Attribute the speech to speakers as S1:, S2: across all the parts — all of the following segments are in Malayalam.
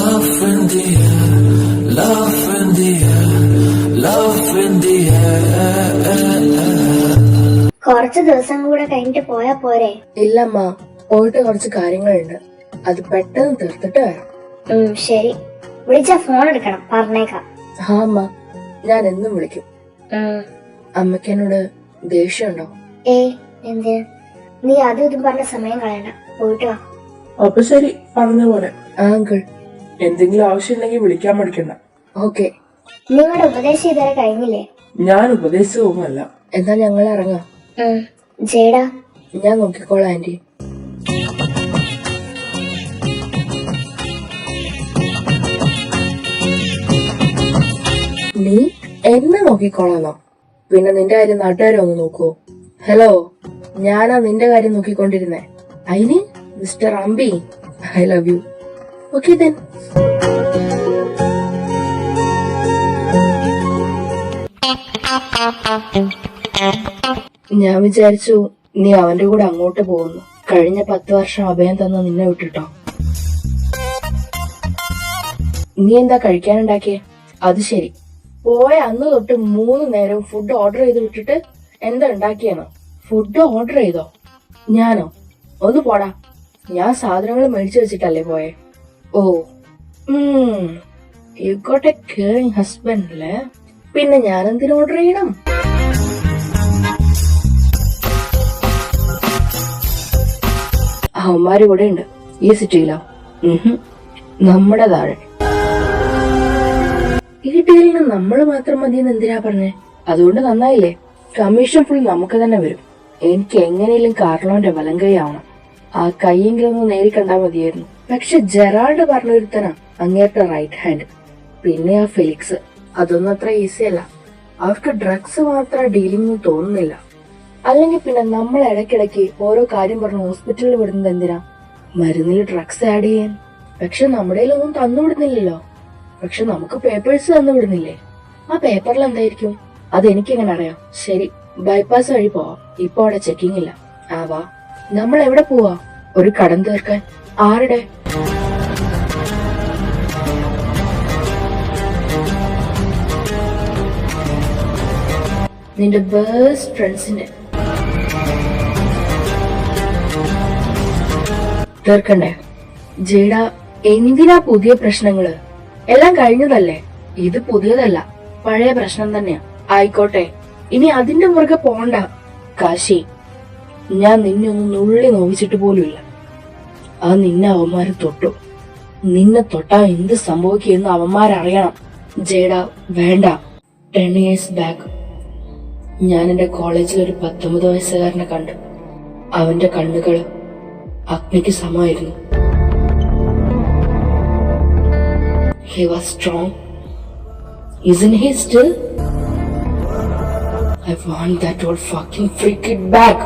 S1: Love in the air, love in the air, love in the air.
S2: കുറച്ച് ദിവസം കൂടെ കഴിഞ്ഞിട്ട് പോയാ പോരെ?
S3: ഇല്ലമ്മ, പോയിട്ട് കുറച്ച് കാര്യങ്ങളുണ്ട്, അത് പെട്ടെന്ന് തീർത്തിട്ട് വരാം.
S2: ശരി, വിളിച്ചാ ഫോൺ എടുക്കണം, പറഞ്ഞേക്കാം.
S3: ആ അമ്മ, ഞാൻ എന്നും വിളിക്കും. അമ്മയ്ക്ക് എന്നോട് ദേഷ്യമുണ്ടോ?
S2: ഏയ്, എന്തിനാ? നീ അതും ഇതും പറഞ്ഞ സമയം കളയണ്ട, പോയിട്ട് വാ.
S4: അപ്പൊ ശരി, പറഞ്ഞ പോലെ.
S3: അങ്കിൾ,
S4: എന്തെങ്കിലും ആവശ്യമുണ്ടെങ്കിൽ വിളിക്കാൻ മടിക്കണ്ട.
S3: ഓക്കെ.
S2: നിങ്ങളുടെ ഉപദേശം ഇതുവരെ കഴിഞ്ഞില്ലേ?
S4: ഞാൻ ഉപദേശിച്ചതൊന്നുമല്ല.
S3: എന്നാ ഞങ്ങൾ ഇറങ്ങാം.
S2: ജേടാ,
S3: ഞാൻ നോക്കിക്കോളാം ആന്റി. നീ എന്നെ നോക്കിക്കോളാന്നോ? പിന്നെ നിന്റെ കാര്യം നാട്ടുകാരെ ഒന്ന് നോക്കുവോ? ഹലോ, ഞാനാ നിന്റെ കാര്യം നോക്കിക്കൊണ്ടിരുന്നേ. അതിന് mister Ambi, I love U. Okay then. ഞാൻ വിചാരിച്ചു നീ അവന്റെ കൂടെ അങ്ങോട്ട് പോകുന്നു. കഴിഞ്ഞ 10 വർഷം അഭയം തന്ന നിന്നെ വിട്ടിട്ടോ. നീ എന്താ കഴിക്കാനുണ്ടാക്കിയേ? അത് ശരി, പോയ അന്ന് തൊട്ട് 3 നേരവും ഫുഡ് ഓർഡർ ചെയ്ത് വിട്ടിട്ട് എന്താ ഉണ്ടാക്കിയെന്നോ? ഫുഡ് ഓർഡർ ചെയ്തോ? ഞാനോ? ഒന്ന് പോടാ, ഞാൻ സാധനങ്ങൾ മേടിച്ചു വെച്ചിട്ടല്ലേ പോയെ. Oh, you got a caring husband അല്ലേ? പിന്നെ ഞാൻ എന്തിനു ഓർഡർ ചെയ്യണം? അവന്മാര് ഇവിടെ ഉണ്ട്. ഈ സിറ്റിയിലോ? നമ്മുടെ താഴെ. ഈ ഡീലിന് നമ്മള് മാത്രം മതിയെന്ന് എന്തിനാ പറഞ്ഞേ? അതുകൊണ്ട് നന്നായില്ലേ, കമ്മീഷൻ ഫുൾ നമുക്ക് തന്നെ വരും. എനിക്ക് എങ്ങനെയും കാർലോന്റെ വലം കൈ ആവണം. ആ കൈയെങ്കിലും ഒന്ന് നേരി കണ്ടാ മതിയായിരുന്നു. പക്ഷെ ജെറാൾഡ് പറഞ്ഞൊരുത്തനാ അങ്ങേറ്റ റൈറ്റ് ഹാൻഡ്. പിന്നെ ആ ഫെലിക്സ്, അതൊന്നും അത്ര ഈസി അല്ല. അവർക്ക് ഡ്രഗ്സ് മാത്രം ഡീലിംഗ് തോന്നുന്നില്ല. അല്ലെങ്കിൽ പിന്നെ നമ്മൾ ഇടയ്ക്കിടയ്ക്ക് ഓരോ കാര്യം പറഞ്ഞ് ഹോസ്പിറ്റലിൽ വിടുന്നത് എന്തിനാ? മരുന്നിൽ ഡ്രഗ്സ് ആഡ് ചെയ്യാൻ. പക്ഷെ നമ്മുടെ ഒന്നും തന്നുവിടുന്നില്ലല്ലോ. പക്ഷെ നമുക്ക് പേപ്പേഴ്സ് തന്നുവിടുന്നില്ലേ? ആ പേപ്പറിൽ എന്തായിരിക്കും? അതെനിക്കെങ്ങനെ അറിയാം? ശരി, ബൈപ്പാസ് വഴി പോവാം. ഇപ്പൊ അവിടെ ചെക്കിംഗ് ഇല്ല. വാ. നമ്മൾ എവിടെ പോവാ? ഒരു കടം തീർക്കാൻ. ആരുടെ? നിന്റെ ബെസ്റ്റ് ഫ്രണ്ട്സിന്റെ. തീർക്കണ്ടേ? ജേഡ, എന്തിനാ പുതിയ പ്രശ്നങ്ങള്? എല്ലാം കഴിഞ്ഞതല്ലേ. ഇത് പുതിയതല്ല, പഴയ പ്രശ്നം തന്നെയാ. ആയിക്കോട്ടെ, ഇനി അതിന്റെ പുറകെ പോണ്ട. കാശി, ഞാൻ നിന്നെ ഒന്ന് നുള്ളി നോവിച്ചിട്ട് പോലുമില്ല. ആ നിന്നെ അവന്മാര് തൊട്ടു. നിന്നെ തൊട്ടാ എന്ത് സംഭവിക്കുമെന്ന് അവന്മാരറിയണം. ജേഡ, വേണ്ട. 10 years ബാക്ക് ഞാൻ എന്റെ കോളേജിൽ ഒരു 19 വയസ്സുകാരനെ കണ്ടു. അവന്റെ കണ്ണുകള് അഗ്നിക്ക് സമമായിരുന്നു. He was strong. Isn't he still? I want that old fucking freak kid back.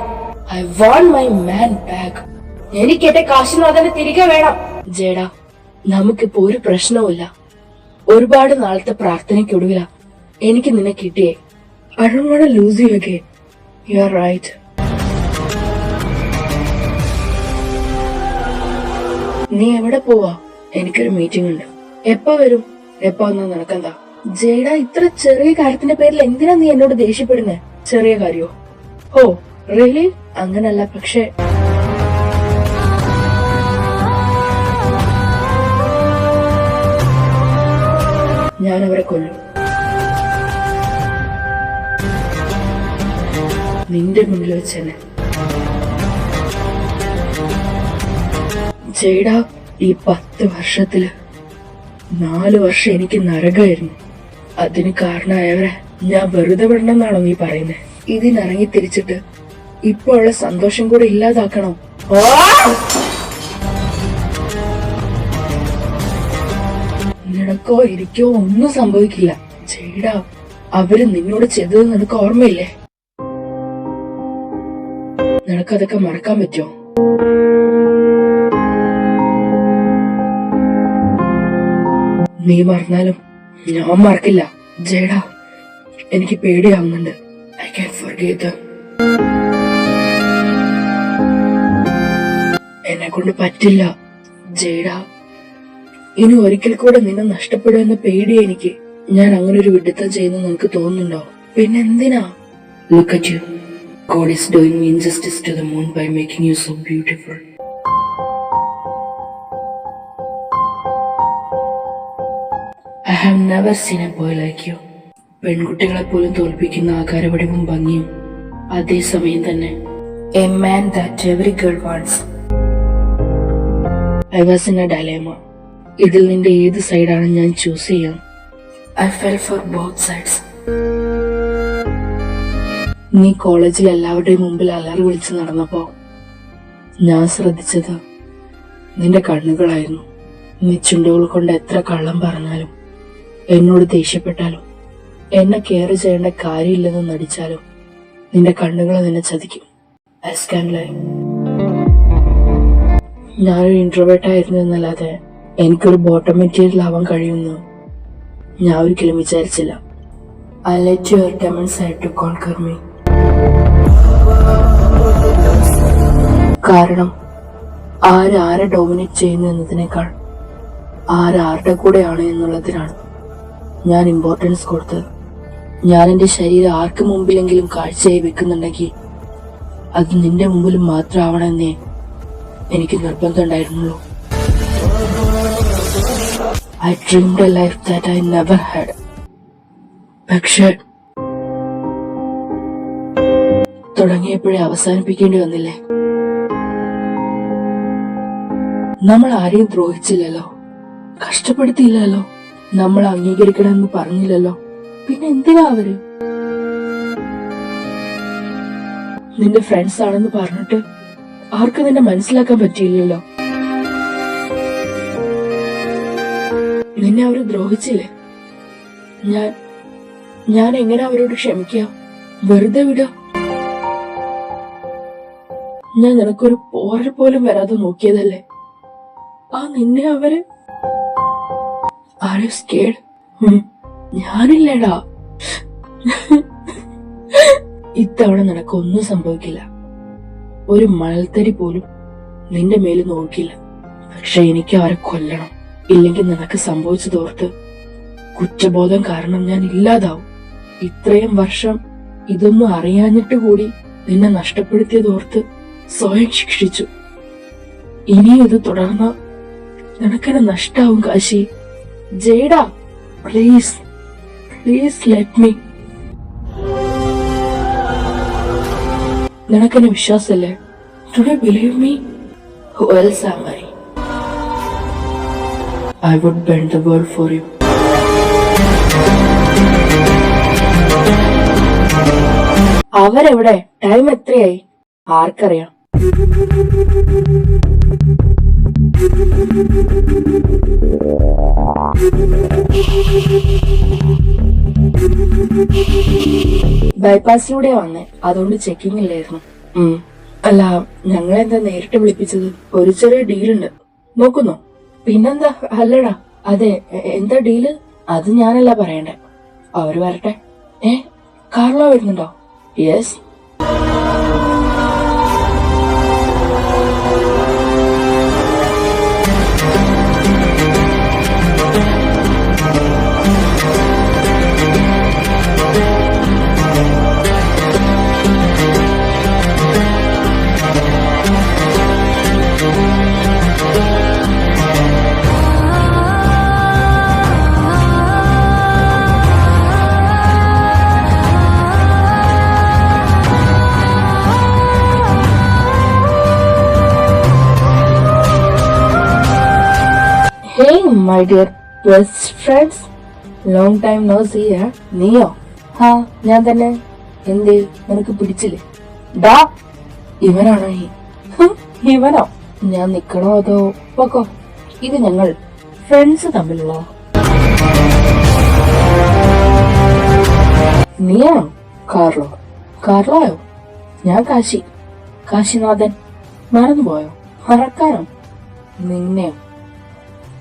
S3: I want my man back. എനിക്ക് എന്റെ കാശിനാഥനെ തിരികെ വേണം. ജേഡ, നമുക്കിപ്പോ ഒരു പ്രശ്നവുമില്ല. ഒരുപാട് നാളത്തെ പ്രാർത്ഥനയ്ക്കൊടുവില എനിക്ക് നിന്നെ കിട്ടിയേ. I don't want to lose you again. You're right. നീ എവിടെ പോവാ? എനിക്കൊരു മീറ്റിംഗ് ഉണ്ട്. എപ്പോ വരും? എപ്പോ വന്നാ നടക്കണ്ട. ജേഡ, ഇത്ര ചെറിയ കാര്യത്തിന്റെ പേരിൽ എന്തിനാ നീ എന്നോട് ദേഷ്യപ്പെടുന്നേ? ചെറിയ കാര്യോ? Oh really? അങ്ങനല്ല, പക്ഷെ ഞാൻ അവരെ കൊല്ലും. നിന്റെ മുന്നിൽ വെച്ച് തന്നെ. ജേഡ, ഈ 10 വർഷത്തില് 4 വർഷം എനിക്ക് നരകമായിരുന്നു. അതിന് കാരണമായവരെ ഞാൻ വെറുതെ വിടണമെന്നാണോ നീ പറയുന്നത്? ഇതിനിറങ്ങി തിരിച്ചിട്ട് ഇപ്പൊ ഉള്ള സന്തോഷം കൂടെ ഇല്ലാതാക്കണോ? നിനക്കോ എനിക്കോ ഒന്നും സംഭവിക്കില്ല ജേഡ. അവര് നിന്നോട് ചെയ്തത് നിനക്ക് ഓർമ്മയില്ലേ? നിനക്കതൊക്കെ മറക്കാൻ പറ്റുമോ? നീ മറന്നാലും ഞാൻ മറക്കില്ല ജേഡ. എനിക്ക് പേടിയാവുന്നുണ്ട്. I can forget them. എന്നെ കൊണ്ട് പറ്റില്ല ജേഡ. ഇനി ഒരിക്കൽ കൂടെ നിന്നെ നഷ്ടപ്പെടുമെന്ന പേടി എനിക്ക്. ഞാൻ അങ്ങനെ ഒരു വിഡിത്തം ചെയ്യുന്ന നിനക്ക് തോന്നുന്നുണ്ടോ? പിന്നെ എന്തിനാ? Look at you. God is doing me injustice to the moon by making you so beautiful. I have never seen a boy like you. പെൺകുട്ടികളെ പോലും തോൽപ്പിക്കുന്ന ആകാരവടിവും ഭംഗിയും, അതേസമയം തന്നെ a man that every girl wants. I was in a dilemma. ഇതിൽ നിന്റെ ഏത് സൈഡാണ് ഞാൻ ചൂസ് ചെയ്യാം? I fell for both sides. നീ കോളേജിൽ എല്ലാവരുടെയും മുമ്പിൽ അലറി വിളിച്ച് നടന്നപ്പോ ഞാൻ ശ്രദ്ധിച്ചത് നിന്റെ കണ്ണുകളായിരുന്നു. നീ ചുണ്ടുകൾ കൊണ്ട് എത്ര കള്ളം പറഞ്ഞാലും, എന്നോട് ദേഷ്യപ്പെട്ടാലും, എന്നെ കെയർ ചെയ്യേണ്ട കാര്യമില്ലെന്ന് നടിച്ചാലും നിന്റെ കണ്ണുകൾ നിന്നെ ചതിക്കും. I can't lie. ഞാനൊരു ഇൻട്രോവേർട്ട് ആയിരുന്നു എന്നല്ലാതെ എനിക്കൊരു ബോട്ടം മെറ്റീരിയൽ ആവാൻ കഴിയുമെന്ന് ഞാൻ ഒരിക്കലും വിചാരിച്ചില്ല. I let your demon side to conquer me. കാരണം ആരെ ഡോമിനേറ്റ് ചെയ്യുന്നു എന്നതിനേക്കാൾ ആരുടെ കൂടെയാണ് എന്നുള്ളതിനാണ് ഞാൻ ഇമ്പോർട്ടൻസ് കൊടുത്തത്. ഞാൻ എന്റെ ശരീരം ആർക്ക് മുമ്പിലെങ്കിലും കാഴ്ചയായി വെക്കുന്നുണ്ടെങ്കിൽ അത് നിന്റെ മുമ്പിൽ മാത്രമാവണമെന്നേ എനിക്ക് നിർബന്ധമുണ്ടായിരുന്നുള്ളൂ. I dreamed a life that I never had. പക്ഷേ തുടങ്ങിയപ്പോഴേ അവസാനിപ്പിക്കേണ്ടി വന്നില്ലേ? നമ്മൾ ആരെയും ദ്രോഹിച്ചില്ലല്ലോ, കഷ്ടപ്പെടുത്തിയില്ലല്ലോ, നമ്മൾ അംഗീകരിക്കണമെന്ന് പറഞ്ഞില്ലല്ലോ. പിന്നെ എന്തിനാ അവര്? നിന്റെ ഫ്രണ്ട്സ് ആണെന്ന് പറഞ്ഞിട്ട് അവർക്ക് നിന്നെ മനസ്സിലാക്കാൻ പറ്റിയില്ലല്ലോ. നിന്നെ അവര് ദ്രോഹിച്ചില്ലേ? ഞാൻ എങ്ങനെ അവരോട് ക്ഷമിക്കാം? വെറുതെ വിട? ഞാൻ നിനക്കൊരു പോറൽ പോലും വരാതെ നോക്കിയതല്ലേ? നിന്നെ അവര് ആരെ സ്കേഡ്? ഞാനില്ലേടാ. ഇത്തവണ നിനക്കൊന്നും സംഭവിക്കില്ല. ഒരു മണൽത്തരി പോലും നിന്റെ മേല് നോക്കില്ല. പക്ഷെ എനിക്ക് അവരെ കൊല്ലണം. ഇല്ലെങ്കിൽ നിനക്ക് സംഭവിച്ചതോർത്ത് കുറ്റബോധം കാരണം ഞാൻ ഇല്ലാതാവും. ഇത്രയും വർഷം ഇതൊന്നും അറിയാഞ്ഞിട്ട് കൂടി നിന്നെ നഷ്ടപ്പെടുത്തിയതോർത്ത് സ്വയം ശിക്ഷിച്ചു. ഇനിയും ഇത് തുടർന്ന നിനക്കെന്നെ നഷ്ടാവും കാശി. ജേഡാ, പ്ലീസ് ലെറ്റ് മീ. നിനക്കെന്നെ വിശ്വാസല്ലേ? Do you believe me? Who else am I? I would bend the world for you. അവരെവിടെ? ടൈം എത്രയായി? ആർക്കറിയാം? ബൈപ്പാസിലൂടെ വന്നേ, അതുകൊണ്ട് ചെക്കിംഗ് ഇല്ലായിരുന്നു. അല്ല, ഞങ്ങളെന്താ നേരിട്ട് വിളിപ്പിച്ചത്? ഒരു ചെറിയ ഡീലുണ്ട്, നോക്കുന്നോ? പിന്നെന്താ? അല്ലടാ, അതെ, എന്താ ഡീല്? അത് ഞാനല്ല പറയണ്ടേ, അവര് വരട്ടെ. കാർലോ വരുന്നുണ്ടോ? Yes. Hey my dear best friends, long time no see. നീയോ? ഞാൻ തന്നെ. എന്ത്, നിനക്ക് പിടിച്ചില്ലേ? ഡാ, ഇവനാണോ? ഇവനോ? ഞാൻ നിക്കണോ അതോ പൊക്കോ? ഇത് ഞങ്ങൾ ഫ്രണ്ട്സ് തമ്മിലുള്ള. നീയാണോ കാർലോ? കാർലോയോ? ഞാൻ കാശിനാഥൻ. മറന്നുപോയോ? മറക്കാനോ? നിന്നെയോ?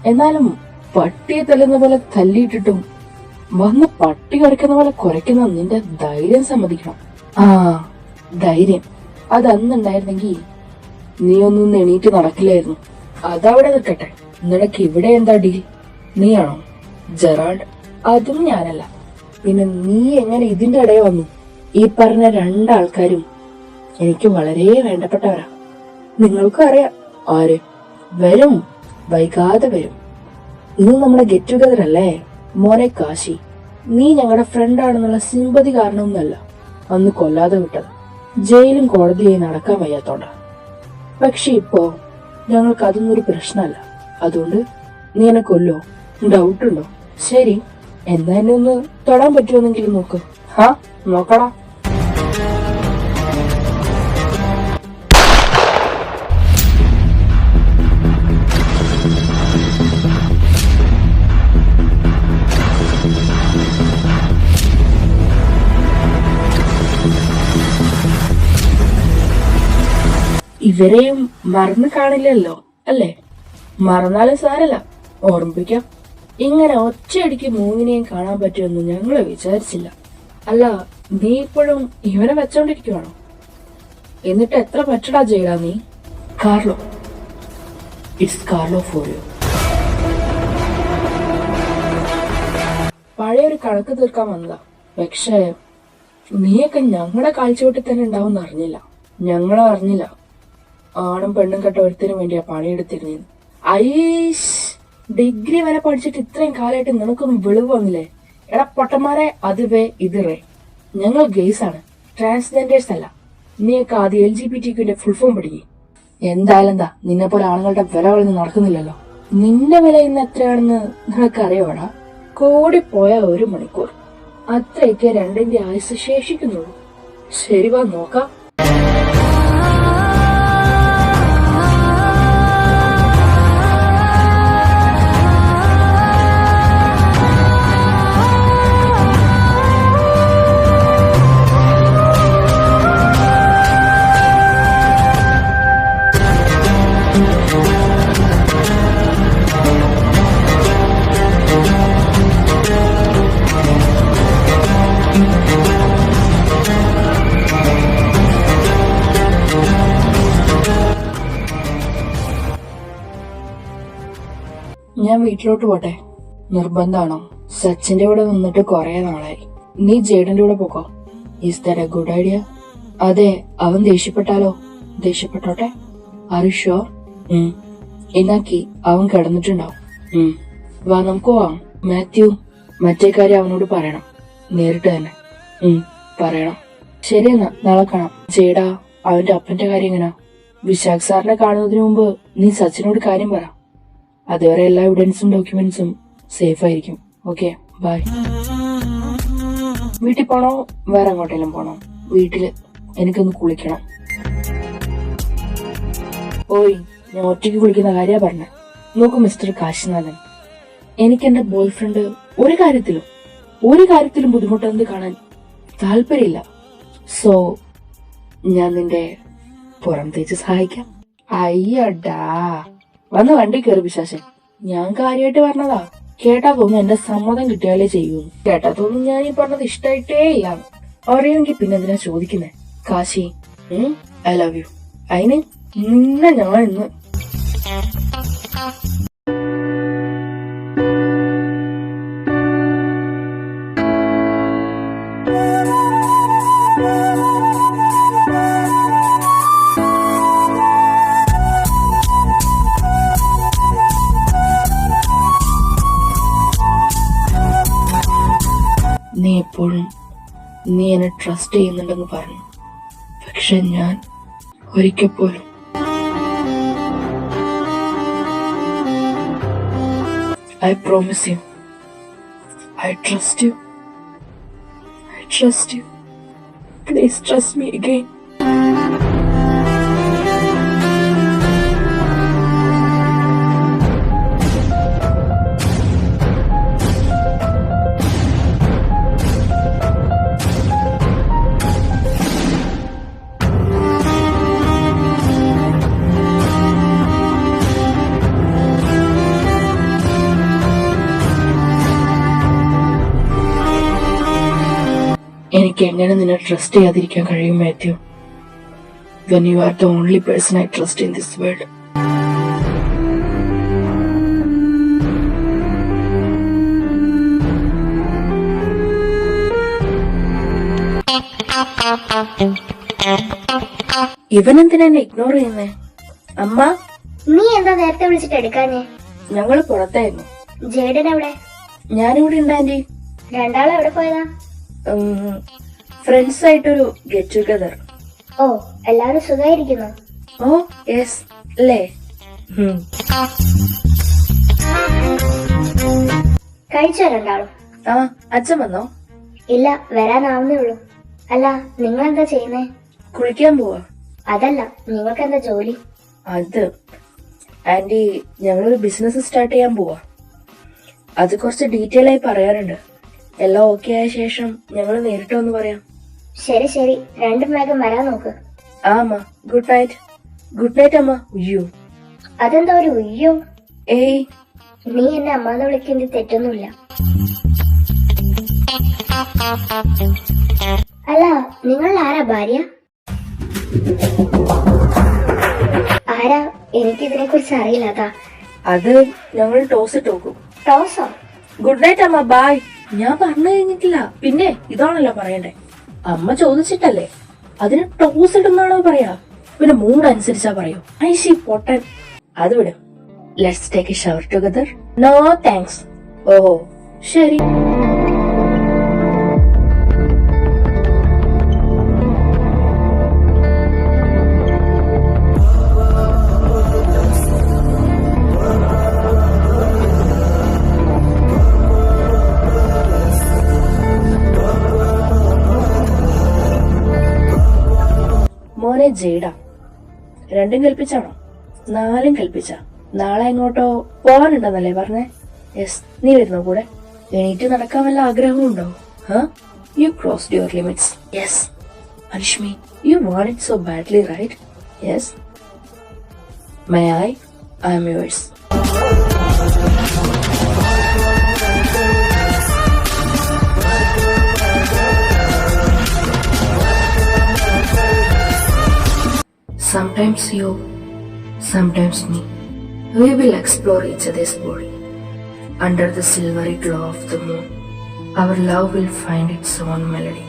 S3: എന്നാലും പട്ടിയെ തല്ലുന്ന പോലെ തല്ലിയിട്ടിട്ടും വന്ന് പട്ടി കുരയ്ക്കുന്ന പോലെ കുരയ്ക്കുന്ന നിന്റെ ധൈര്യം സമ്മതിക്കണം. ധൈര്യം അത് അന്നുണ്ടായിരുന്നെങ്കിൽ നീ ഒന്നും എണീറ്റ് നടക്കില്ലായിരുന്നു. അതവിടെ നിൽക്കട്ടെ, നിനക്ക് ഇവിടെ എന്താ ഡീൽ? നീയാണോ ജെറാൾഡ്? അതും ഞാനല്ല. പിന്നെ നീ എങ്ങനെ ഇതിന്റെ ഇടയിൽ വന്നു? ഈ പറഞ്ഞ രണ്ടാൾക്കാരും എനിക്ക് വളരെ വേണ്ടപ്പെട്ടവരാ. നിങ്ങൾക്കും അറിയാം ആര്. വരും, വൈകാതെ വരും. ഇന്ന് നമ്മുടെ ഗെറ്റ് ടുഗദർ അല്ലേ മോനെ കാശി. നീ ഞങ്ങളുടെ ഫ്രണ്ടാണെന്നുള്ള സിമ്പതി കാരണമൊന്നുമല്ല അന്ന് കൊല്ലാതെ വിട്ടത്. ജയിലും കോടതിയായി നടക്കാൻ വയ്യാത്തോണ്ട. പക്ഷെ ഇപ്പോ ഞങ്ങൾക്ക് അതൊന്നും ഒരു പ്രശ്നമല്ല. അതുകൊണ്ട് നീ എന്നെ കൊല്ലോ? ഡൗട്ടുണ്ടോ? ശരി, എന്നാ എന്നെ ഒന്ന് തൊടാൻ പറ്റുമെന്നെങ്കിലും നോക്ക്. ഹാ, നോക്കടാ. ഇവരെയും മറന്നു കാണില്ലല്ലോ അല്ലേ? മറന്നാലും സാരല്ല, ഓർമ്മിപ്പിക്കാം. ഇങ്ങനെ ഒറ്റയടിക്ക് മൂന്നിനെയും കാണാൻ പറ്റുമെന്ന് ഞങ്ങള് വിചാരിച്ചില്ല. അല്ല, നീ ഇപ്പോഴും ഇവനെ വെച്ചോണ്ടിരിക്കുവാണോ? എന്നിട്ട് എത്ര പറ്റടാ ചെയ്യടാ നീ? Carlo, it's Carlo for you. പഴയൊരു കണക്ക് തീർക്കാൻ വന്നതാ. പക്ഷേ നീയൊക്കെ ഞങ്ങളുടെ കാഴ്ചവെട്ടി തന്നെ ഉണ്ടാവും അറിഞ്ഞില്ല. ഞങ്ങളും അറിഞ്ഞില്ല ആണും പെണ്ണും കെട്ട ഒരുത്തിനും വേണ്ടിയാ പണിയെടുത്തിരുന്നേന്ന്. ഐഷ്, ഡിഗ്രി വരെ പഠിച്ചിട്ട് ഇത്രയും കാലമായിട്ട് നിനക്കൊന്നും വെളിവ് വന്നില്ലേ? എടാ പൊട്ടന്മാരെ, അത് വേ ഇത് റേ. ഞങ്ങൾ ഗെയ്സ് ആണ്, ട്രാൻസ്ജെൻഡേഴ്സ് അല്ല. നീയൊക്കെ ആദ്യം LGBTQ ഫുൾ ഫോം പഠിക്കും. എന്തായാലും എന്താ, നിന്നെ പോലെ ആണുങ്ങളുടെ വില കളഞ്ഞ് നടക്കുന്നില്ലല്ലോ. നിന്റെ വില ഇന്ന് എത്രയാണെന്ന് നിനക്കറിയോടാ? കൂടിപ്പോയ 1 മണിക്കൂർ. അത്രയൊക്കെ രണ്ടിന്റെ ആയുസ് ശേഷിക്കുന്നുള്ളൂ. ശരി, വാ നോക്കാം. ഞാൻ വീട്ടിലോട്ട് പോട്ടെ. നിർബന്ധാണോ? സച്ചിന്റെ കൂടെ നിന്നിട്ട് കുറെ നാളായി. നീ ജേഡന്റെ കൂടെ പോക്കോ. Is that a good idea? അതെ, അവൻ ദേഷ്യപ്പെട്ടാലോ? ദേഷ്യപ്പെട്ടോട്ടെ. Are you sure? എന്നാക്കി അവൻ കിടന്നിട്ടുണ്ടാവും. വാ, നമുക്ക് പോവാം. മാത്യു, മറ്റേ കാര്യം അവനോട് പറയണം, നേരിട്ട് തന്നെ. പറയണം. ശരിയെന്നാ, നാളെ കാണാം. ജേടാ, അവന്റെ അപ്പന്റെ കാര്യം എങ്ങനാ? വിശാഖ് സാറിനെ കാണുന്നതിന് മുമ്പ് നീ സച്ചിനോട് കാര്യം പറ. അതുവരെ എല്ലാ എവിഡൻസും ഡോക്യുമെന്റ്സും സേഫ് ആയിരിക്കും. Okay, bye. വീട്ടിൽ പോണോ വേറെ എങ്ങോട്ടെങ്കിലും പോണോ? വീട്ടില് എനിക്കൊന്ന് കുളിക്കണം. ഓയ്, ഞാൻ ഒറ്റയ്ക്ക് കുളിക്കുന്ന കാര്യ പറഞ്ഞ. നോക്കൂ മിസ്റ്റർ കാശിനാഥൻ, എനിക്ക് എന്റെ ബോയ് ഫ്രണ്ട് ഒരു കാര്യത്തിലും ബുദ്ധിമുട്ടെന്ന് കാണാൻ താല്പര്യമില്ല. സോ ഞാൻ നിന്റെ പുറം തേച്ച് സഹായിക്കാം. അയ്യടാ, വന്ന് വണ്ടി കയറി പിശാശൻ. ഞാൻ കാര്യമായിട്ട് പറഞ്ഞതാ. കേട്ടാ തോന്നുന്നു എന്റെ സമ്മതം കിട്ടിയാലേ ചെയ്യൂന്ന്. കേട്ടാ തോന്നുന്നു ഞാൻ ഈ പറഞ്ഞത് ഇഷ്ടായിട്ടേ ഇല്ലാന്ന്. അറിയുമെങ്കിൽ പിന്നെ എന്തിനാ ചോദിക്കുന്നേ? Kashi, I love you. അതിന് നിന്നെ ഞാൻ ഇന്ന് നീ എപ്പോഴും നീ എന്നെ ട്രസ്റ്റ് ചെയ്യുന്നുണ്ടെന്ന് പറഞ്ഞു. പക്ഷെ ഞാൻ ഒരിക്കൽ പോലും I promise you, I trust you. I trust you. Please trust me again. എനിക്ക് എങ്ങനെ നിന്നെ ട്രസ്റ്റ് ചെയ്യാതിരിക്കാൻ കഴിയും Mathew? When you are the only person I trust in this world. ഇവനെന്തിനാ എന്നെ ഇഗ്നോർ ചെയ്യുന്നേ? അമ്മ,
S2: നീ എന്താ നേരത്തെ വിളിച്ചിട്ട് എടുക്കാഞ്ഞേ?
S3: ഞങ്ങള് പുറത്തായിരുന്നു.
S2: ജേഡൻ എവിടെ?
S3: ഞാനിവിടെ ഉണ്ട് ആന്റി.
S2: രണ്ടാളും എവിടെ പോയതാ?
S3: ഫ്രണ്ട്സ് ആയിട്ടൊരു ഗെറ്റ് ടുഗദർ.
S2: ഓ, എല്ലാവരും സുഖമായിരിക്കുന്നു.
S3: ഓ യെസ് അല്ലേ?
S2: കഴിച്ചോ രണ്ടാളും?
S3: ആ, അച്ഛൻ വന്നോ?
S2: ഇല്ല, വരാനാവുന്നേ ഉള്ളൂ. അല്ല, നിങ്ങൾ എന്താ ചെയ്യുന്നേ?
S3: കുളിക്കാൻ പോവാ.
S2: അതല്ല, നിങ്ങൾക്ക് എന്താ ജോലി?
S3: അത് ആന്റി, ഞങ്ങളൊരു ബിസിനസ് സ്റ്റാർട്ട് ചെയ്യാൻ പോവാ. അത് കുറച്ച് ഡീറ്റെയിൽ ആയി പറയാനുണ്ട്. എല്ലാം ഓക്കെ ആയ ശേഷം ഞങ്ങൾ നേരിട്ട് ഒന്ന് പറയാം.
S2: ശരി ശരി, രണ്ടും വേഗം വരാൻ നോക്ക്.
S3: ആ അമ്മ, ഗുഡ് നൈറ്റ്. ഗുഡ് നൈറ്റ് അമ്മ. ഉയ്യോ,
S2: അതെന്താ ഒരു ഉയ്യോ?
S3: ഏയ്,
S2: നീ എന്നെ അമ്മാന്ന് വിളിക്കുന്നത് തെറ്റൊന്നുമില്ല. അല്ല, നിങ്ങൾ ആരാ ഭാര്യ? ആരാ? എനിക്കിതിനെ കുറിച്ച് അറിയില്ലാതാ.
S3: അത് ഞങ്ങൾ ടോസ് ഇട്ട് നോക്കും.
S2: ടോസോ?
S3: ഗുഡ് നൈറ്റ് അമ്മ, ബൈ. ഞാൻ പറഞ്ഞു കഴിഞ്ഞിട്ടില്ല. പിന്നെ ഇതാണല്ലോ പറയണ്ടേ. അമ്മ ചോദിച്ചിട്ടല്ലേ. അതിന് ടോസ് ഇടുന്നാണോ പറയാ? പിന്നെ മൂഡ് അനുസരിച്ചാ പറയൂ. ഐശി പൊട്ടൻ. അത് വിടും. Let's take a shower together. No thanks. ഓഹോ ശരി. മോനെ ജെയ്ഡ, രണ്ടും കൽപ്പിച്ചാണോ? 4 കൽപ്പിച്ച. നാളെ എങ്ങോട്ടോ പോവാനുണ്ടെന്നല്ലേ പറഞ്ഞേ? യെസ്. നീ വരുന്നോ കൂടെ? എണീറ്റ് നടക്കാൻ വല്ല ആഗ്രഹമുണ്ടോ? You crossed your limits. Yes. Anushmi, you want it so badly, right? Yes. May I am yours. Sometimes you, sometimes me. We will explore each other's body. Under the silvery glow of the moon, our love will find its own melody.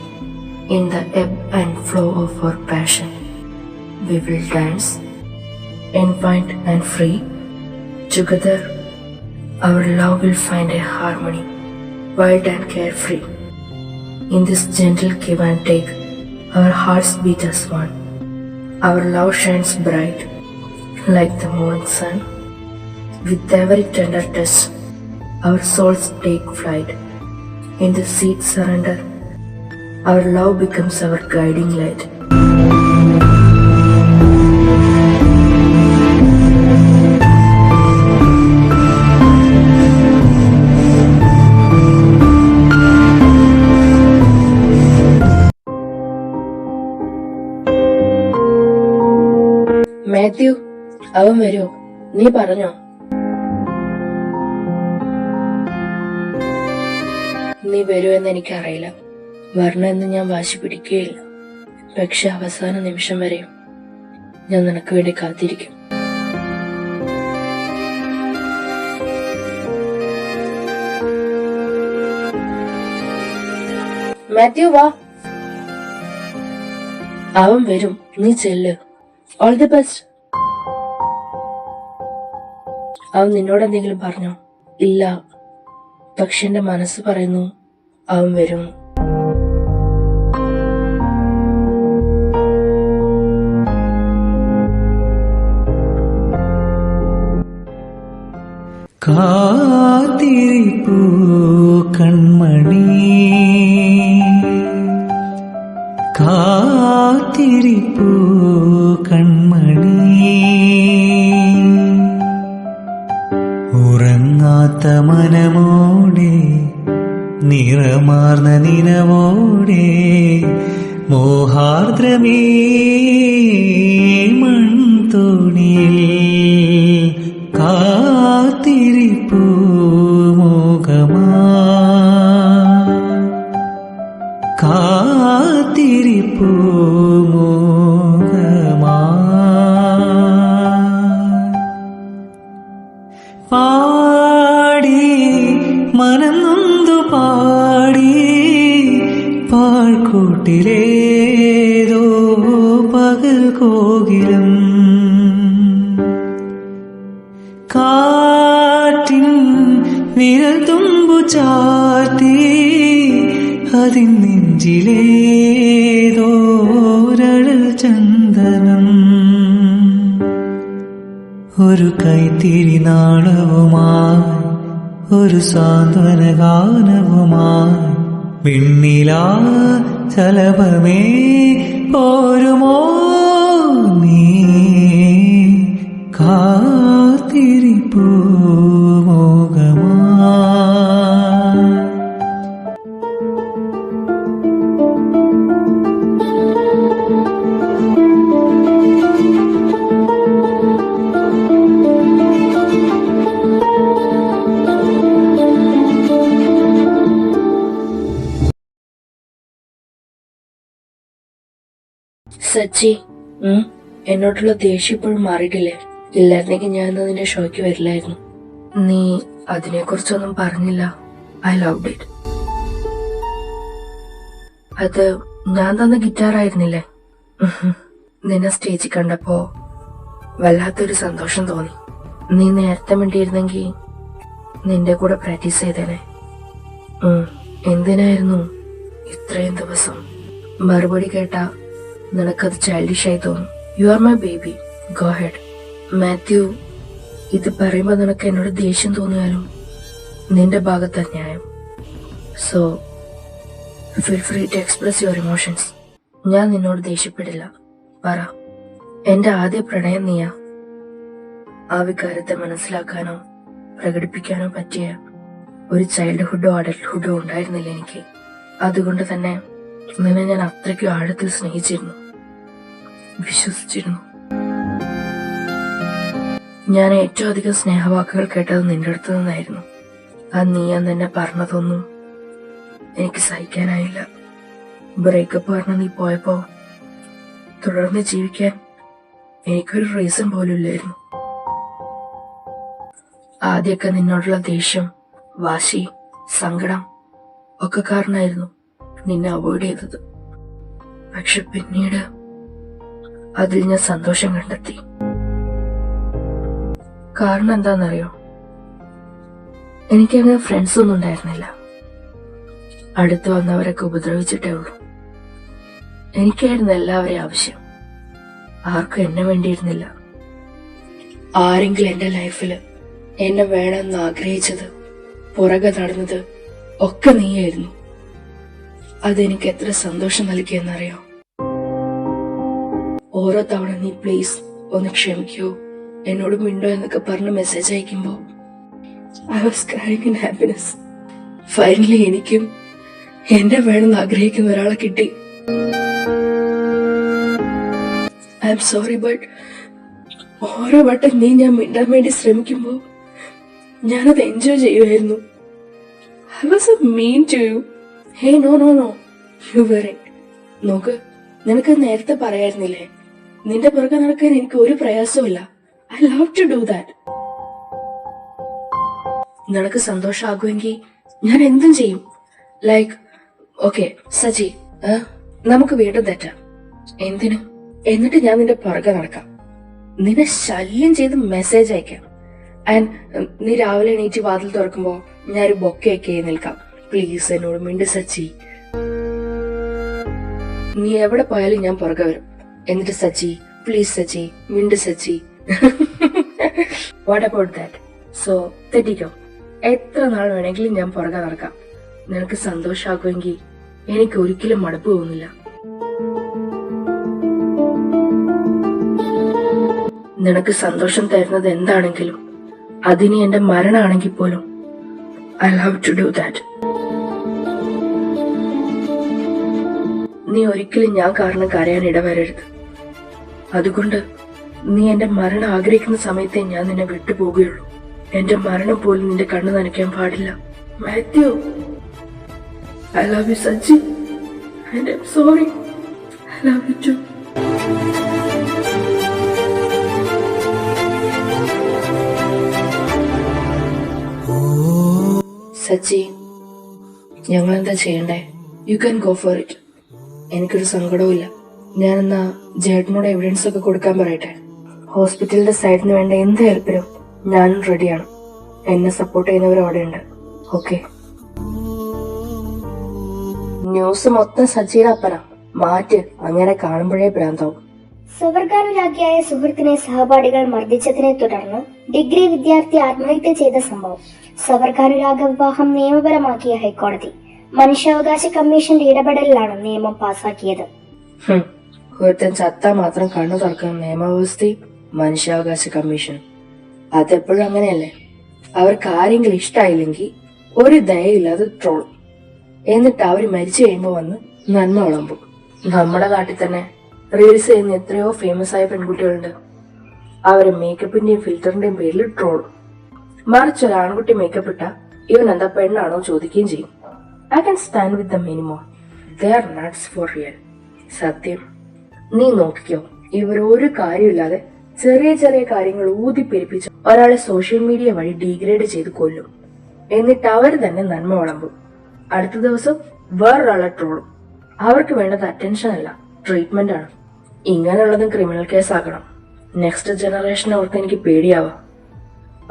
S3: In the ebb and flow of our passion, we will dance, entwined and free. Together, our love will find a harmony, wild and carefree. In this gentle give and take, our hearts beat as one. Our love shines bright like the morning sun. With every tender touch, our souls take flight. In the sweet surrender, our love becomes our guiding light. Mathew, അവൻ വരുമോ? നീ പറഞ്ഞോ? നീ വരുമെന്ന് എനിക്കറിയില്ല. വരണമെന്ന് ഞാൻ വാശി പിടിക്കുകയില്ല. പക്ഷെ അവസാന നിമിഷം വരെയും ഞാൻ നിനക്ക് വേണ്ടി കാത്തിരിക്കും. മാത്യു വാ. അവൻ വരും, നീ ചെല്ല്. All the best. അവൻ നിന്നോട് എന്തെങ്കിലും പറഞ്ഞോ? ഇല്ല, പക്ഷെ എന്റെ മനസ്സ് പറയുന്നു അവൻ വരും.
S1: കാത്തിരിപ്പൂ കൺമണി, കാത്തിരിപ്പൂ കൺമണി, ഉറങ്ങാത്ത മനമോടെ നിറമാർന്ന നിലവോടെ മോഹാർദ്രമേ മൺതോണിയിൽ കാത്തിരിപ്പൂ മോഹമാ, കാത്തിരിപ്പൂ മോഹമാ. പാടി മനം നൊന്തു പാടി പാഴ്ക്കൂട്ടിലേ
S5: ചാർത്തി അതിൻ നെഞ്ചിലേതോരഴൽ ചന്ദനം ഒരു കൈത്തിരി നാളവുമായി ഒരു സാന്ത്വന ഗാനവുമായി വെണ്ണിലാ ചലഭമേ പോരുമോ നീ കാത്തിരിപ്പൂ മോഹമാ.
S3: സച്ചി, എന്നോടുള്ള ദേഷ്യം ഇപ്പോഴും മാറിയിട്ടില്ലേ? ഇല്ലായിരുന്നെങ്കിൽ ഞാൻ ഇന്ന് നിന്റെ ഷോയ്ക്ക് വരില്ലായിരുന്നു. നീ അതിനെക്കുറിച്ചൊന്നും പറഞ്ഞില്ല. I loved it. അത് ഞാൻ തന്ന ഗിറ്റാർ ആയിരുന്നില്ലേ? നിന്നെ സ്റ്റേജിൽ കണ്ടപ്പോ വല്ലാത്തൊരു സന്തോഷം തോന്നി. നീ നേരത്തെ മിണ്ടിയിരുന്നെങ്കിൽ നിന്റെ കൂടെ പ്രാക്ടീസ് ചെയ്തേനെ. എന്തിനായിരുന്നു ഇത്രയും ദിവസം? മറുപടി കേട്ടാ നിനക്കത് ചൈൽഡിഷായി തോന്നും. You are my baby, go ahead. Mathew, ഇത് പറയുമ്പോ നിനക്ക് എന്നോട് ദേഷ്യം തോന്നിയാലും നിന്റെ ഭാഗത്ത് ന്യായം. So feel free to express your emotions. ഞാൻ നിന്നോട് ദേഷ്യപ്പെടില്ല. പറ, എന്റെ ആദ്യ പ്രണയം നീയാ. ആ വികാരത്തെ മനസ്സിലാക്കാനോ പ്രകടിപ്പിക്കാനോ പറ്റിയ ഒരു ചൈൽഡ്ഹുഡോ അഡൽട്ട്ഹുഡോ ഉണ്ടായിരുന്നില്ല എനിക്ക്. അതുകൊണ്ട് തന്നെ നിന്നെ ഞാൻ അത്രയ്ക്കും ആഴത്തിൽ സ്നേഹിച്ചിരുന്നു, വിശ്വസിച്ചിരുന്നു. ഞാൻ ഏറ്റവും അധികം സ്നേഹവാക്കുകൾ കേട്ടത് നിന്റെ അടുത്ത് നിന്നായിരുന്നു. നീ അന്ന് എന്നെ പറഞ്ഞതൊന്നും എനിക്ക് സഹിക്കാനായില്ല. ബ്രേക്കപ്പ് പറഞ്ഞ് നീ പോയപ്പോ തുടർന്ന് ജീവിക്കാൻ എനിക്കൊരു റീസൺ പോലും ഇല്ലായിരുന്നു. ആദ്യമൊക്കെ നിന്നോടുള്ള ദേഷ്യം, വാശി, സങ്കടം ഒക്കെ കാരണമായിരുന്നു നിന്നെ അവോയ്ഡ് ചെയ്തത്. പക്ഷെ പിന്നീട് അതിൽ ഞാൻ സന്തോഷം കണ്ടെത്തി. കാരണം എന്താണെന്നറിയോ? എനിക്കങ്ങനെ ഫ്രണ്ട്സ് ഒന്നും ഉണ്ടായിരുന്നില്ല. അടുത്ത് വന്നവരൊക്കെ ഉപദ്രവിച്ചിട്ടേ ഉള്ളൂ. എനിക്കായിരുന്നു എല്ലാവരെയും ആവശ്യം. ആർക്കും എന്നെ വേണ്ടിയിരുന്നില്ല. ആരെങ്കിലും എന്റെ ലൈഫില് എന്നെ വേണമെന്ന് ആഗ്രഹിച്ചത്, പുറകെ നടന്നത് ഒക്കെ നീയായിരുന്നു. അതെനിക്ക് എത്ര സന്തോഷം നൽകിയെന്നറിയോ? ഓരോ തവണ നീ പ്ലീസ് ഒന്ന് ക്ഷമിക്കോ, എന്നോട് മിണ്ടോ എന്നൊക്കെ പറഞ്ഞ് മെസ്സേജ് അയക്കുമ്പോ I was crying in happiness. Finally എനിക്കും എന്നെ വേണമെന്ന് ആഗ്രഹിക്കുന്ന ഒരാളെ കിട്ടി. ഐ എം സോറി, ബട്ട് ഓരോ വട്ടം ഞാൻ മിണ്ടാൻ വേണ്ടി ശ്രമിക്കുമ്പോ ഞാനത് എൻജോയ് ചെയ്യുമായിരുന്നു. I was a mean to you. Hey, no no no, you weren't. നോക്ക്, നിനക്ക് നേരത്തെ പറയായിരുന്നില്ലേ, നിന്റെ പുറകെ നടക്കാൻ എനിക്ക് ഒരു പ്രയാസമില്ല. I love to do that. നിനക്ക് സന്തോഷമാകുമെങ്കിൽ ഞാൻ എന്തും ചെയ്യും. ലൈക്ക്, ഓക്കെ സജി, നമുക്ക് വീണ്ടും തെറ്റാം. എന്തിനു? എന്നിട്ട് ഞാൻ നിന്റെ പുറകെ നടക്കാം, നിന്നെ ശല്യം ചെയ്ത് മെസ്സേജ് അയക്കാം. ആൻഡ് നീ രാവിലെ എണീറ്റ് വാതിൽ തുറക്കുമ്പോ ഞാനൊരു ബൊക്കെയൊക്കെ നിൽക്കാം. പ്ലീസ് എന്നോട് മിണ്ട് സച്ചി. നീ എവിടെ പോയാലും ഞാൻ പുറകെ വരും. എന്നിട്ട് സച്ചി, പ്ലീസ് സച്ചി, മിണ്ട് Sachi. What about that? So തെറ്റിക്കോ, എത്ര നാൾ വേണമെങ്കിലും ഞാൻ പുറകെ നടക്കാം. നിനക്ക് സന്തോഷമാകുമെങ്കിൽ എനിക്ക് ഒരിക്കലും മടുപ്പ് തോന്നില്ല. നിനക്ക് സന്തോഷം തരുന്നത് എന്താണെങ്കിലും അതിന് എന്റെ മരണമാണെങ്കിൽ പോലും I love to do that. നീ ഒരിക്കലും ഞാൻ കാരണം കരയാൻ ഇടവരരുത്. അതുകൊണ്ട് നീ എന്റെ മരണം ആഗ്രഹിക്കുന്ന സമയത്തെ ഞാൻ നിന്നെ വിട്ടുപോകുകയുള്ളൂ. എന്റെ മരണം പോലും നിന്റെ കണ്ണു നനയ്ക്കാൻ പാടില്ല. Mathew, I love you Sachi, and I am sorry. I love you too. Sachi, ഞങ്ങൾ എന്താ ചെയ്യണ്ടേ? You can go for it. എനിക്കൊരു സങ്കടവും. ഞാനെന്നാ ജേട്ടനോട് എവിഡൻസ് ഒക്കെ കൊടുക്കാൻ പറയട്ടെ. ഹോസ്പിറ്റലിന്റെ സൈഡിന് വേണ്ട എന്ത് ഹെൽപ്പിനും ഞാനും റെഡിയാണ്. എന്നെ സപ്പോർട്ട് ചെയ്യുന്നവർ അവിടെ ഉണ്ട്. ഓക്കെ, ന്യൂസ് മൊത്തം സച്ചിയുടെ അപ്പനാ. മാറ്റ്, അങ്ങനെ കാണുമ്പോഴേ ഭ്രാന്താവും.
S2: സുവർഗാനുരാഗിയായ സുഹൃത്തിനെ സഹപാഠികൾ മർദ്ദിച്ചതിനെ തുടർന്ന് ഡിഗ്രി വിദ്യാർത്ഥി ആത്മഹത്യ ചെയ്ത സംഭവം. സവർഗാനുരാഗ വിവാഹം നിയമപരമാക്കിയ ഹൈക്കോടതി മനുഷ്യാവകാശ കമ്മീഷന്റെ ഇടപെടലിലാണ് നിയമം പാസാക്കിയത്.
S3: ഒരുത്തൻ ചത്താ മാത്രം കണ്ണു തുറക്കുന്ന നിയമവ്യവസ്ഥയും മനുഷ്യാവകാശ കമ്മീഷൻ. അതെപ്പോഴും അങ്ങനെയല്ലേ? അവർക്ക് ആരെങ്കിലും ഇഷ്ടായില്ലെങ്കിൽ ഒരു ദയയില്ലാതെ ട്രോളും. എന്നിട്ട് അവര് മരിച്ചു കഴിയുമ്പോ വന്ന് നന്മ വിളമ്പും. നമ്മുടെ നാട്ടിൽ തന്നെ റീൽസ് ചെയ്യുന്ന എത്രയോ ഫേമസ് ആയ പെൺകുട്ടികളുണ്ട്. അവരെ മേക്കപ്പിന്റെയും ഫിൽറ്ററിന്റെയും പേരിൽ ട്രോളും. മറിച്ച് ഒരു ആൺകുട്ടി മേക്കപ്പ് ഇട്ട ഇവൻ എന്താ പെണ്ണാണോ ചോദിക്കുകയും ചെയ്യും. I can stand with the minimum. They are nuts for real. സത്യം, നീ നോക്കിക്കോ, ഇവർ ഒരു കാര്യമില്ലാതെ ചെറിയ ചെറിയ കാര്യങ്ങൾ ഊതിപ്പെരിപ്പിച്ച് ഒരാളെ സോഷ്യൽ മീഡിയ വഴി ഡീഗ്രേഡ് ചെയ്ത് കൊല്ലും. എന്നിട്ട് അവർ തന്നെ നന്മ വിളമ്പും. അടുത്ത ദിവസം വേറൊരാളെ ട്രോളും. അവർക്ക് വേണ്ടത് അറ്റൻഷൻ അല്ല, ട്രീറ്റ്മെന്റ് ആണ്. ഇങ്ങനെയുള്ളതും ക്രിമിനൽ കേസാക്കണം. നെക്സ്റ്റ് ജനറേഷനെ ഓർത്ത് എനിക്ക് പേടിയാവാം.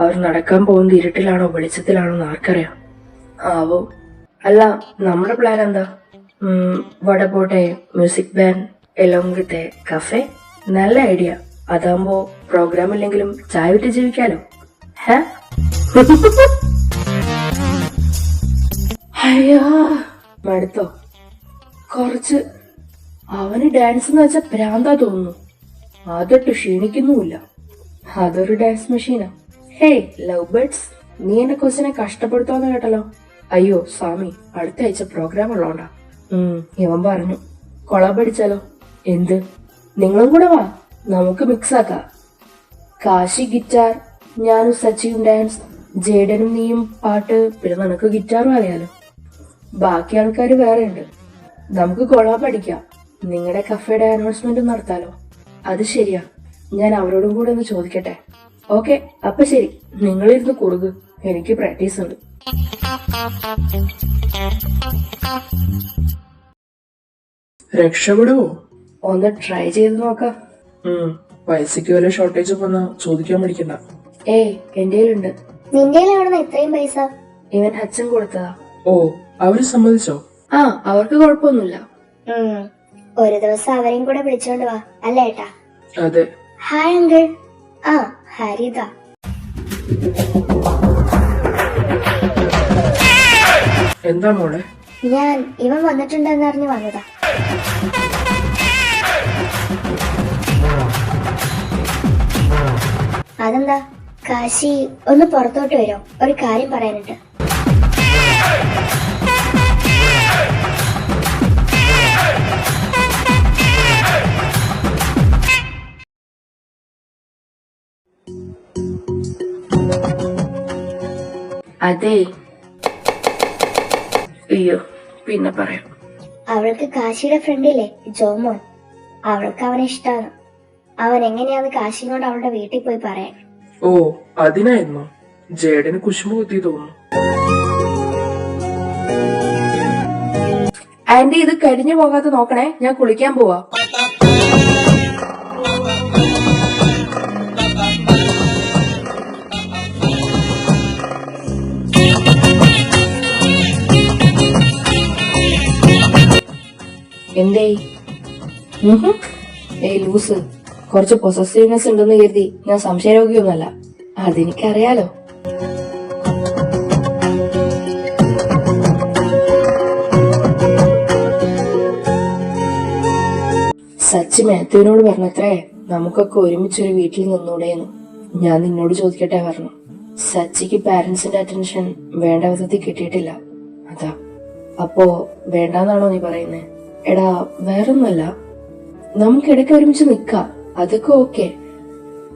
S3: അവർ നടക്കാൻ പോകുന്നത് ഇരുട്ടിലാണോ വെളിച്ചത്തിലാണോ എന്ന് ആർക്കറിയാം. ആവോ. അല്ല, നമ്മുടെ പ്ലാൻ എന്താ? വട പോട്ടെ music band along with a cafe. നല്ല ഐഡിയ. അതാകുമ്പോ പ്രോഗ്രാം ഇല്ലെങ്കിലും ചായ വിട്ട് ജീവിക്കാലോ. അയ്യോ, മടുത്തോ? കുറച്ച്. അവന് ഡാൻസ് എന്ന് വെച്ചാൽ ഭ്രാന്താ തോന്നുന്നു. അതൊട്ട് ക്ഷീണിക്കുന്നുമില്ല. അതൊരു ഡാൻസ് മെഷീനാ. ഹേയ് ലവ് ബേർഡ്സ്, നീ എന്റെ കൊച്ചിനെ കഷ്ടപ്പെടുത്തോന്ന് കേട്ടല്ലോ. അയ്യോ സ്വാമി, അടുത്ത ആഴ്ച പ്രോഗ്രാം ഉള്ളോണ്ടാ. ഇവൻ പറഞ്ഞു കൊളാബടിച്ചാലോ. എന്ത്? നിങ്ങളും കൂടെ വാ, നമുക്ക് മിക്സ് ആക്കാം. കാശി ഗിറ്റാർ, ഞാനും സച്ചിയും ഡാൻസ്, ജേഡനും നീയും പാട്ട്, പിന്നെ നിനക്ക് ഗിറ്റാറും അറിയാലോ. ബാക്കി ആൾക്കാർ വേറെ ഉണ്ട്. നമുക്ക് കൊളാബടിക്കാം. നിങ്ങളുടെ കഫേയുടെ അനൗൺസ്മെന്റ് നടത്താലോ. അത് ശരിയാ, ഞാൻ അവരോടും കൂടെ ഒന്ന് ചോദിക്കട്ടെ. ഓക്കെ, അപ്പൊ ശരി, നിങ്ങളിരുന്ന് കുറുക്, എനിക്ക് പ്രാക്ടീസ് ഉണ്ട്.
S4: രക്ഷപ്പെടുവോ?
S3: ഒന്ന് ട്രൈ ചെയ്ത് നോക്കാം.
S4: പൈസക്ക് വല്ല ഷോർട്ടേജ് വന്നാ ചോദിക്കാൻ പഠിക്കണ്ട.
S3: ഏയ്, എന്റെ ഉണ്ട്.
S2: നിന്റെ എവിടുന്ന ഇത്രയും പൈസ?
S3: ഇവൻ അച്ഛൻ കൊടുത്തതാ.
S4: ഓ, അവര് സമ്മതിച്ചോ?
S3: ആ, അവർക്ക് കുഴപ്പമൊന്നുമില്ല.
S2: ഒരു ദിവസം അവരെയും കൂടെ വിളിച്ചോണ്ട് വാ, അല്ലേ ഏട്ടാ?
S4: അതെ.
S2: Hi uncle. ആ, ഹരിത.
S4: എന്താ മോളെ?
S2: ഞാൻ ഇവൻ വന്നിട്ടുണ്ടെന്ന് അറിഞ്ഞു വന്നതാ. അതെന്താ? കാശി ഒന്ന് പുറത്തോട്ട് വരോ? ഒരു കാര്യം പറയാനുണ്ട്.
S3: അതെ. അയ്യോ, പിന്നെ പറയാം.
S2: അവൾക്ക് കാശിയുടെ ഫ്രണ്ടില്ലേ ജോമോൻ, അവൾക്ക് അവനെ ഇഷ്ടാണ്. അവൻ എങ്ങനെയാന്ന് കാശിനോട് അവളുടെ വീട്ടിൽ പോയി പറയാൻ.
S4: ഓ, അതിനായിരുന്നോ? ജേഡന് കുശുമ്പ് കുത്തി തോന്നുന്നു.
S3: ആന്റി, ഇത് കരിഞ്ഞു പോകാതെ നോക്കണേ, ഞാൻ കുളിക്കാൻ പോവാ. എന്തേ? ഏയ് ലൂസ്, കുറച്ച് പൊസസീവ്നെസ് ഉണ്ടെന്ന് കരുതി ഞാൻ സംശയരോഗിയൊന്നുമല്ല, അതെനിക്കറിയാലോ. സച്ചി മാത്യുവിനോട് പറഞ്ഞത്രേ നമുക്കൊക്കെ ഒരുമിച്ചൊരു വീട്ടിൽ നിന്നൂടെയെന്ന്. ഞാൻ നിന്നോട് ചോദിക്കട്ടെ പറഞ്ഞു. സച്ചിക്ക് പാരന്റ്സിന്റെ അറ്റൻഷൻ വേണ്ട വിധത്തിൽ കിട്ടിയിട്ടില്ല, അതാ. അപ്പോ വേണ്ടാന്നാണോ നീ പറയുന്നേ? എടാ, വേറൊന്നുമല്ല, നമുക്കിടയ്ക്ക് ഒരുമിച്ച് നിക്കാം, അതൊക്കെ ഓക്കെ.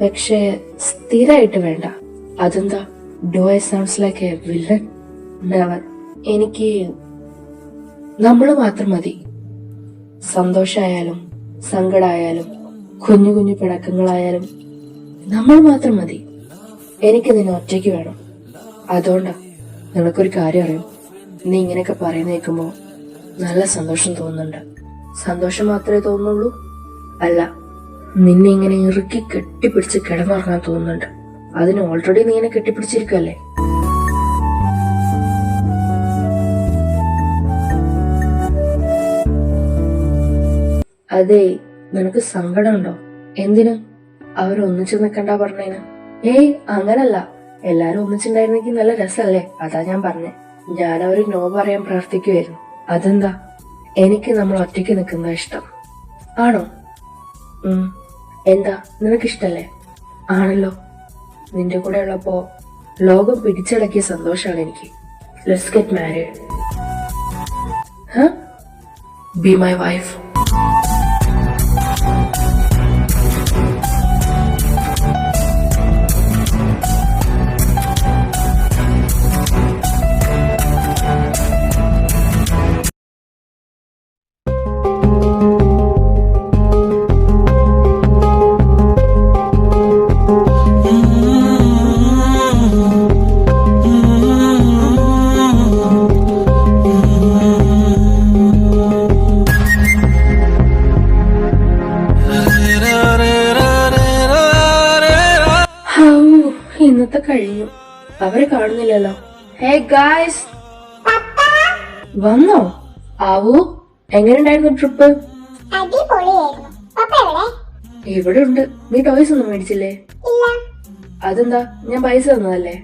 S3: പക്ഷെ സ്ഥിരമായിട്ട് വേണ്ട. അതെന്താ? Do I sounds like A villain? Never. എനിക്ക് നമ്മള് മാത്രം മതി. സന്തോഷായാലും സങ്കടായാലും കുഞ്ഞു കുഞ്ഞു പിണക്കങ്ങളായാലും നമ്മൾ മാത്രം മതി. എനിക്ക് നിന്നെ ഒറ്റയ്ക്ക് വേണം. അതുകൊണ്ടാ. നിനക്കൊരു കാര്യം അറിയും, നീ ഇങ്ങനെയൊക്കെ പറയുന്ന കേൾക്കുമ്പോ നല്ല സന്തോഷം തോന്നുന്നുണ്ട്. സന്തോഷം മാത്രമേ തോന്നുള്ളൂ? അല്ല, നിന്നെ ഇങ്ങനെ ഇറുക്കി കെട്ടിപ്പിടിച്ച് കിടന്നുറങ്ങാൻ തോന്നുന്നുണ്ട്. അതിന് ഓൾറെഡി നീ ഇങ്ങനെ കെട്ടിപ്പിടിച്ചിരിക്കല്ലേ. അതെ, നിനക്ക് സങ്കടമുണ്ടോ? എന്തിനു? അവരൊന്നിച്ചു നിൽക്കണ്ട പറഞ്ഞതിന്? ഏയ് അങ്ങനല്ല, എല്ലാരും ഒന്നിച്ചുണ്ടായിരുന്നെങ്കിൽ നല്ല രസല്ലേ, അതാ ഞാൻ പറഞ്ഞേ. ഞാൻ അവര് നോ പറയാൻ പ്രാർത്ഥിക്കുമായിരുന്നു. അതെന്താ? എനിക്ക് നമ്മൾ ഒറ്റയ്ക്ക് നിൽക്കുന്ന ഇഷ്ടം. ആണോ? എന്താ, നിനക്കിഷ്ടല്ലേ? ആണല്ലോ. നിന്റെ കൂടെ ഉള്ളപ്പോ ലോകം പിടിച്ചടക്കിയ സന്തോഷാണ് എനിക്ക്. Let's get married. Be my wife. ഇന്നത്തെ കഴിഞ്ഞു. അവരെ കാണുന്നില്ലല്ലോ. ഹേ ഗായ്സ്, വന്നോ? ആവൂ, എങ്ങനെയുണ്ടായിരുന്നു ട്രിപ്പ്? ഇവിടെ ഉണ്ട്. നീ ടോയ്സ് ഒന്നും മേടിച്ചില്ലേ? അതെന്താ? ഞാൻ പൈസ തന്നതല്ലേ.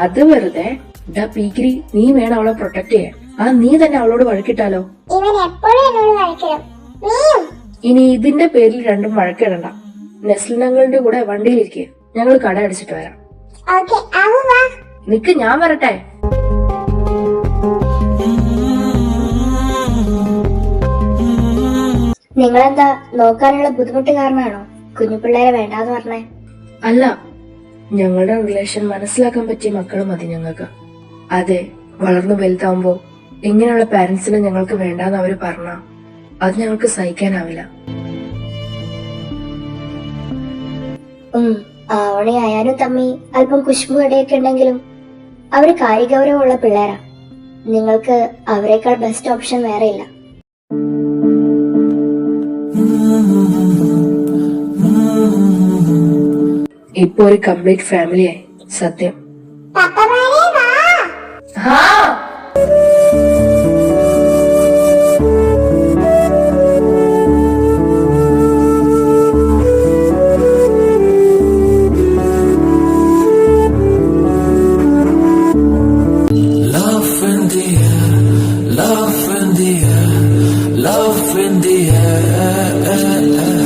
S3: അത് വെറുതെ. പീക്കിരി, നീ വേണം അവളെ പ്രൊട്ടക്ട് ചെയ്യാൻ. നീ തന്നെ അവളോട് വഴക്കിട്ടാലോ? ഇനി ഇതിന്റെ പേരിൽ രണ്ടും വഴക്കിടണ്ട. നെസ്ലിനങ്ങളുടെ കൂടെ വണ്ടിയിലിരിക്കെ, ഞങ്ങൾ കട അടിച്ചിട്ട് വരാം. നിക്ക്, ഞാൻ വരട്ടെ.
S2: നിങ്ങളെന്താ നോക്കാനുള്ള ബുദ്ധിമുട്ട് കാരണമാണോ കുഞ്ഞു പിള്ളേരെ വേണ്ടാന്ന് പറഞ്ഞേ?
S3: അല്ല, ഞങ്ങളുടെ റിലേഷൻ മനസ്സിലാക്കാൻ പറ്റിയ മക്കളും മതി ഞങ്ങൾക്ക്. അതെ, വളർന്നു വലുതാവുമ്പോ ഇങ്ങനെയുള്ള പാരന്റ്സിനെ ഞങ്ങൾക്ക് വേണ്ടാന്ന് അവര് പറഞ്ഞ അത് ഞങ്ങൾക്ക് സഹിക്കാനാവില്ല.
S2: ആവണി ആയാലും തമ്മി അല്പം കുശുമ്പ് കടയൊക്കെ ഉണ്ടെങ്കിലും അവര് കാര്യഗൗരവമുള്ള പിള്ളേരാ. നിങ്ങൾക്ക് അവരെക്കാൾ ബെസ്റ്റ് ഓപ്ഷൻ വേറെ ഇല്ല.
S3: ഇപ്പൊ ഒരു കംപ്ലീറ്റ് ഫാമിലിയായി. സത്യം.
S1: Love in the air, love in the air, love in the air.